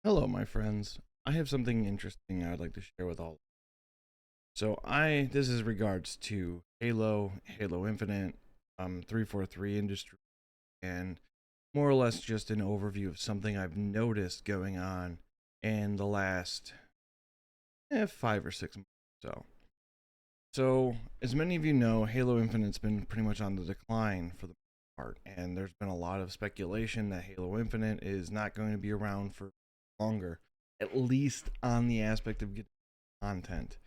Hello, my friends. I have something interesting I'd like to share with all. This is regards to Halo, Halo Infinite, 343 Industry, and more or less just an overview of something I've noticed going on in the last 5 or 6 months. So, as many of you know, Halo Infinite's been pretty much on the decline for the most part, and there's been a lot of speculation that Halo Infinite is not going to be around for longer, at least on the aspect of getting content.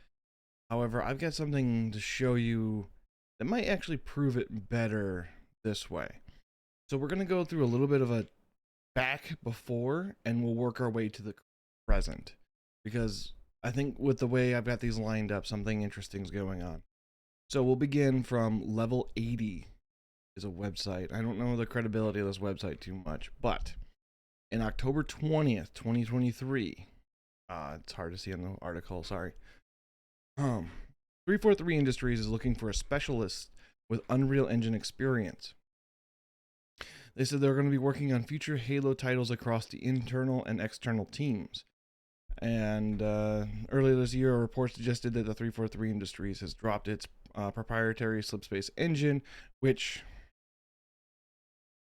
However, I've got something to show you that might actually prove it better this way. So, we're going to go through a little bit of a back before, and we'll work our way to the present. Because I think with the way I've got these lined up, something interesting is going on. So we'll begin from level 80 is a website. I don't know the credibility of this website too much, but in October 20th, 2023, it's hard to see in the article, sorry. 343 Industries is looking for a specialist with Unreal Engine experience. They said they're going to be working on future Halo titles across the internal and external teams. And earlier this year, a report suggested that the 343 Industries has dropped its proprietary slipspace engine, which,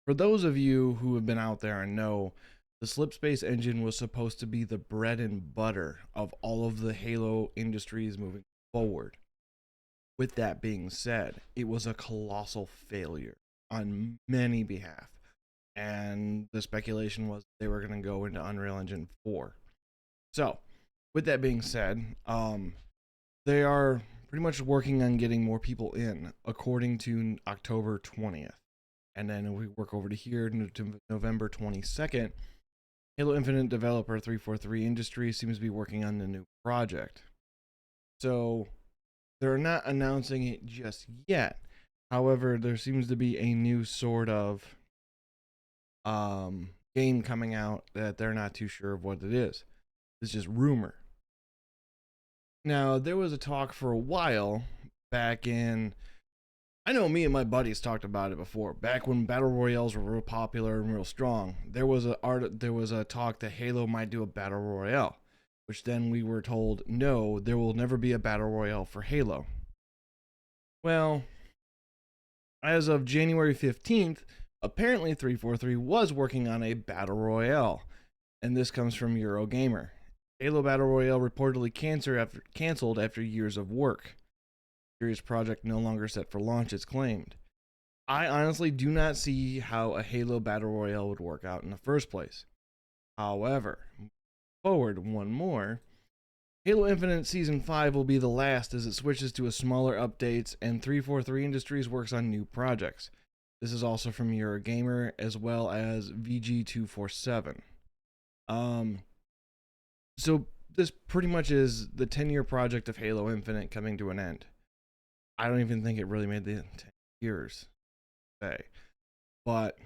for those of you who have been out there and know, the slipspace engine was supposed to be the bread and butter of all of the Halo Industries moving forward. With that being said, it was a colossal failure on many behalf, and the speculation was they were going to go into Unreal Engine 4. So, with that being said, they are pretty much working on getting more people in, according to October 20th. And then if we work over to here to November 22nd, Halo Infinite developer 343 Industries seems to be working on the new project. So, they're not announcing it just yet. However, there seems to be a new sort of game coming out that they're not too sure of what it is. It's just rumor. Now, there was a talk for a while back in, I know me and my buddies talked about it before, back when battle royales were real popular and real strong. There was a talk that Halo might do a battle royale, which then we were told, no, there will never be a battle royale for Halo. Well, as of January 15th, apparently 343 was working on a battle royale, and this comes from Eurogamer. Halo Battle Royale reportedly canceled after years of work. Serious project no longer set for launch, it's claimed. I honestly do not see how a Halo Battle Royale would work out in the first place. However, forward one more, Halo Infinite Season 5 will be the last as it switches to a smaller updates and 343 Industries works on new projects. This is also from Eurogamer as well as VG247. So this pretty much is the 10-year project of Halo Infinite coming to an end. I don't even think it really made the 10 years, say. But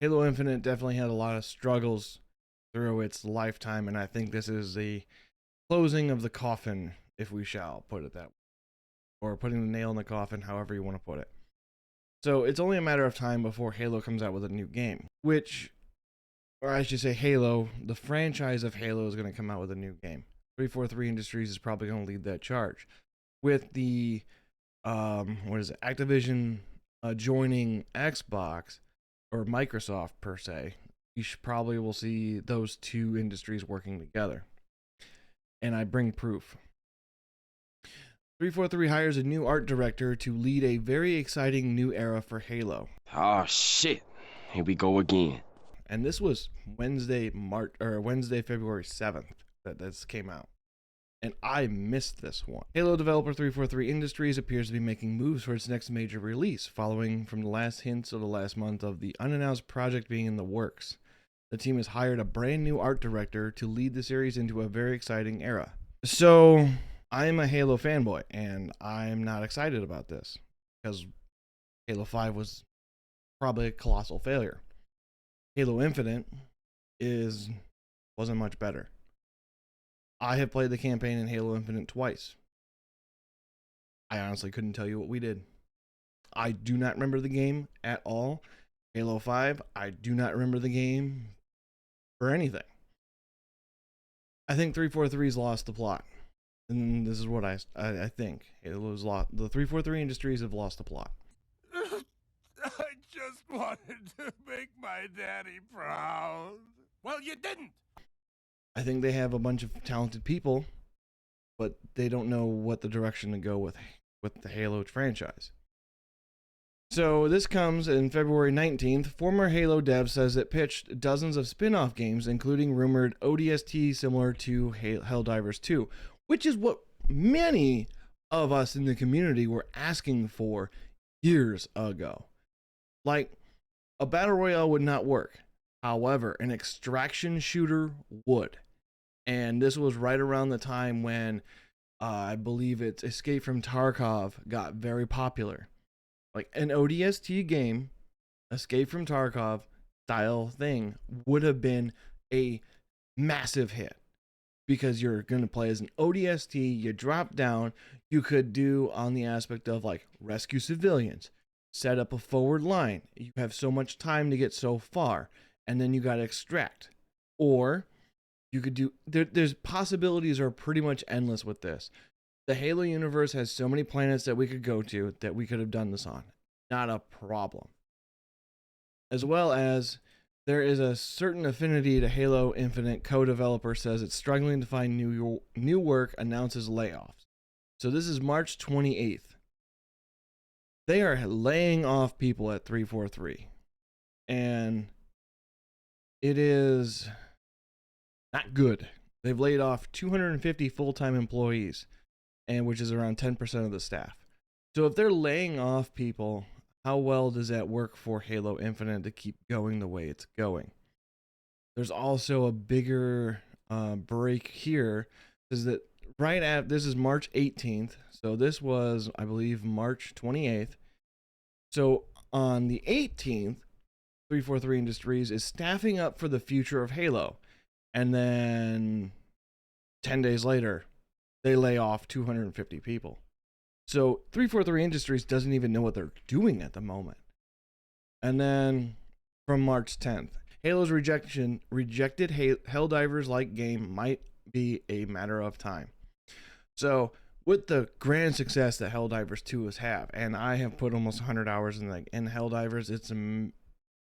Halo Infinite definitely had a lot of struggles through its lifetime, and I think this is the closing of the coffin, if we shall put it that way. Or putting the nail in the coffin, however you want to put it. So it's only a matter of time before Halo comes out with a new game, or I should say Halo, the franchise of Halo is going to come out with a new game. 343 Industries is probably going to lead that charge. With the, Activision joining Xbox, or Microsoft per se, you probably will see those two industries working together. And I bring proof. 343 hires a new art director to lead a very exciting new era for Halo. Oh shit. Here we go again. And this was Wednesday, February 7th that this came out. And I missed this one. Halo developer 343 Industries appears to be making moves for its next major release, following from the last hints of the last month of the unannounced project being in the works. The team has hired a brand new art director to lead the series into a very exciting era. So, I'm a Halo fanboy, and I'm not excited about this, because Halo 5 was probably a colossal failure. Halo Infinite wasn't much better. I have played the campaign in Halo Infinite twice. I honestly couldn't tell you what we did. I do not remember the game at all. Halo 5, I do not remember the game for anything. I think 343's lost the plot. And this is what I think. Halo's lost. The 343 Industries have lost the plot. I just wanted to make my daddy proud. Well, you didn't. I think they have a bunch of talented people, but they don't know what the direction to go with the Halo franchise. So this comes in February 19th. Former Halo dev says it pitched dozens of spin-off games, including rumored ODST similar to Helldivers 2, which is what many of us in the community were asking for years ago. Like, a battle royale would not work. However, an extraction shooter would. And this was right around the time when I believe it's Escape from Tarkov got very popular. Like an ODST game, Escape from Tarkov style thing would have been a massive hit because you're going to play as an ODST, you drop down, you could do on the aspect of like rescue civilians, set up a forward line. You have so much time to get so far, and then you got to extract. Or you could do, there's possibilities are pretty much endless with this. The Halo universe has so many planets that we could go to that we could have done this on. Not a problem. As well as there is a certain affinity to Halo Infinite. Co-developer says it's struggling to find new work, announces layoffs. So this is March 28th. They are laying off people at 343. And it is not good. They've laid off 250 full-time employees, and which is around 10% of the staff. So if they're laying off people, how well does that work for Halo Infinite to keep going the way it's going? There's also a bigger break here. Is that right at this is March 18th. So this was, I believe, March 28th. So on the 18th, 343 Industries is staffing up for the future of Halo. And then 10 days later, they lay off 250 people. So 343 Industries doesn't even know what they're doing at the moment. And then from March 10th, Halo's rejected Helldivers-like game might be a matter of time. So with the grand success that Helldivers 2 has have, and I have put almost 100 hours in Helldivers, it's a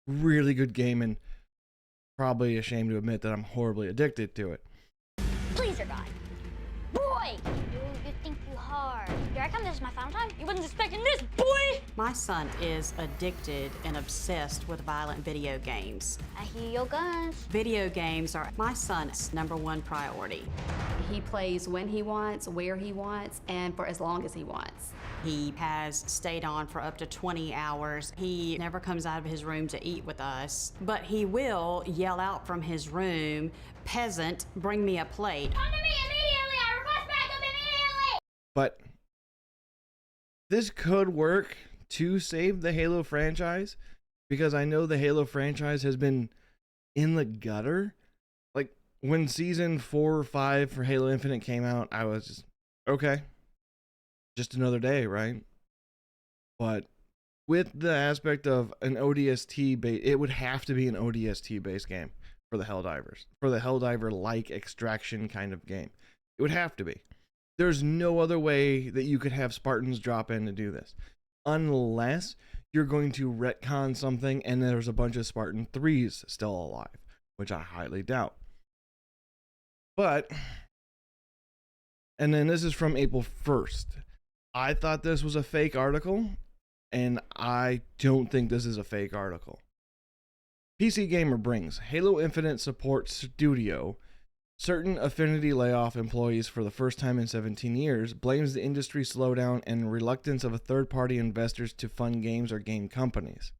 really good game, and probably ashamed to admit that I'm horribly addicted to it. Please, your God. Boy! You think you hard. Here I come, this is my final time. You wasn't expecting this, boy! My son is addicted and obsessed with violent video games. I hear your guns. Video games are my son's #1 priority. He plays when he wants, where he wants, and for as long as he wants. He has stayed on for up to 20 hours. He never comes out of his room to eat with us, but he will yell out from his room, "Peasant, bring me a plate." Come to me immediately! I request backup immediately! But this could work to save the Halo franchise, because I know the Halo franchise has been in the gutter. Like when season 4 or 5 for Halo Infinite came out, I was just, okay, just another day, right? But with the aspect of an ODST base, it would have to be an ODST based game for the Helldivers, for the Helldiver like extraction kind of game. It would have to be. There's no other way that you could have Spartans drop in to do this, unless you're going to retcon something and there's a bunch of Spartan 3s still alive, which I highly doubt. But, and then this is from April 1st. I thought this was a fake article, and I don't think this is a fake article. PC Gamer brings Halo Infinite Support Studio. Certain Affinity layoff employees for the first time in 17 years, blames the industry slowdown and reluctance of third-party investors to fund games or game companies.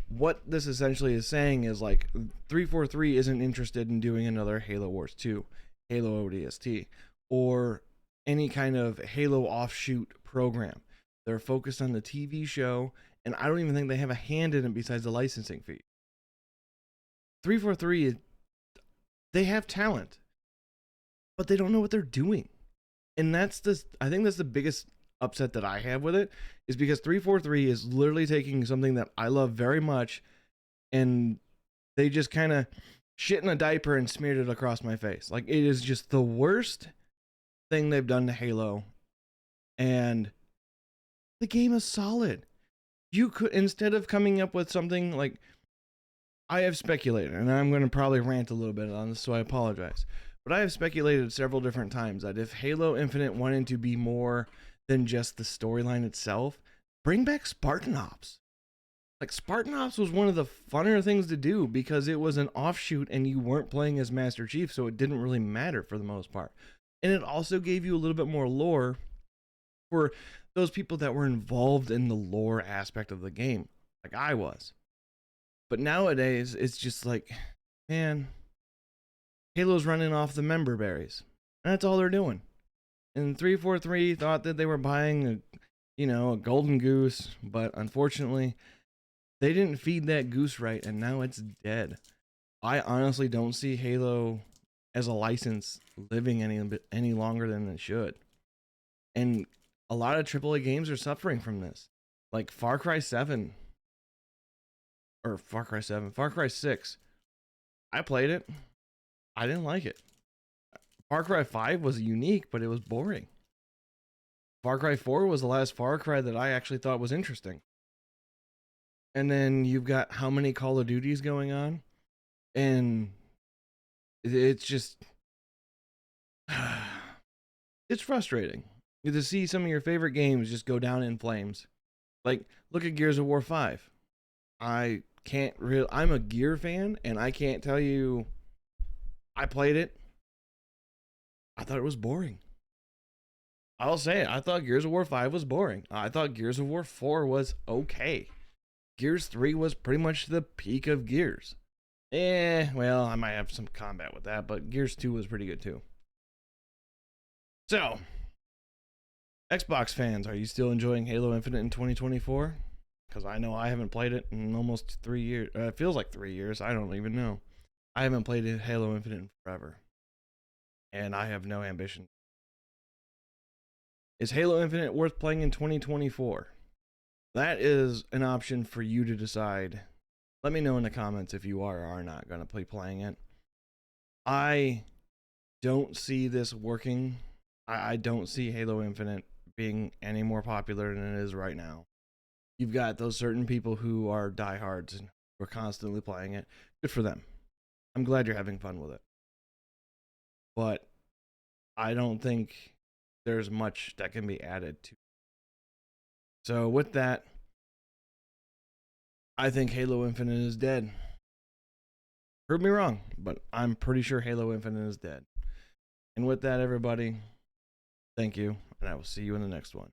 What this essentially is saying is like 343 isn't interested in doing another Halo Wars 2, Halo ODST, or any kind of Halo offshoot program. They're focused on the TV show, and I don't even think they have a hand in it besides the licensing fee. 343, they have talent, but they don't know what they're doing. And I think that's the biggest upset that I have with it, is because 343 is literally taking something that I love very much, and they just kind of shit in a diaper and smeared it across my face. Like, it is just the worst thing they've done to Halo. And the game is solid. You could, instead of coming up with something like, I have speculated, and I'm going to probably rant a little bit on this, so I apologize. But I have speculated several different times that if Halo Infinite wanted to be more than just the storyline itself, bring back Spartan Ops. Like, Spartan Ops was one of the funner things to do because it was an offshoot and you weren't playing as Master Chief, so it didn't really matter for the most part. And it also gave you a little bit more lore for those people that were involved in the lore aspect of the game, like I was. But nowadays, it's just like, man, Halo's running off the member berries. And that's all they're doing. And 343 thought that they were buying a golden goose, but unfortunately, they didn't feed that goose right, and now it's dead. I honestly don't see Halo as a license living any longer than it should. And a lot of AAA games are suffering from this. Like Far Cry 6. I played it. I didn't like it. Far Cry 5 was unique, but it was boring. Far Cry 4 was the last Far Cry that I actually thought was interesting. And then you've got how many Call of Duties going on? And it's just... it's frustrating to see some of your favorite games just go down in flames. Like, look at Gears of War 5. I'm a Gear fan, and I can't tell you... I played it. I thought it was boring. I'll say it. I thought Gears of War 5 was boring. I thought Gears of War 4 was okay. Gears 3 was pretty much the peak of Gears. Well, I might have some combat with that, but Gears 2 was pretty good too. So, Xbox fans, are you still enjoying Halo Infinite in 2024? Because I know I haven't played it in almost 3 years. It feels like 3 years. I don't even know. I haven't played Halo Infinite in forever. And I have no ambition. Is Halo Infinite worth playing in 2024? That is an option for you to decide. Let me know in the comments if you are or are not going to be playing it. I don't see this working. I don't see Halo Infinite being any more popular than it is right now. You've got those certain people who are diehards and who are constantly playing it. Good for them. I'm glad you're having fun with it. But I don't think there's much that can be added to. So with that, I think Halo Infinite is dead. Prove me wrong, but I'm pretty sure Halo Infinite is dead. And with that, everybody, thank you, and I will see you in the next one.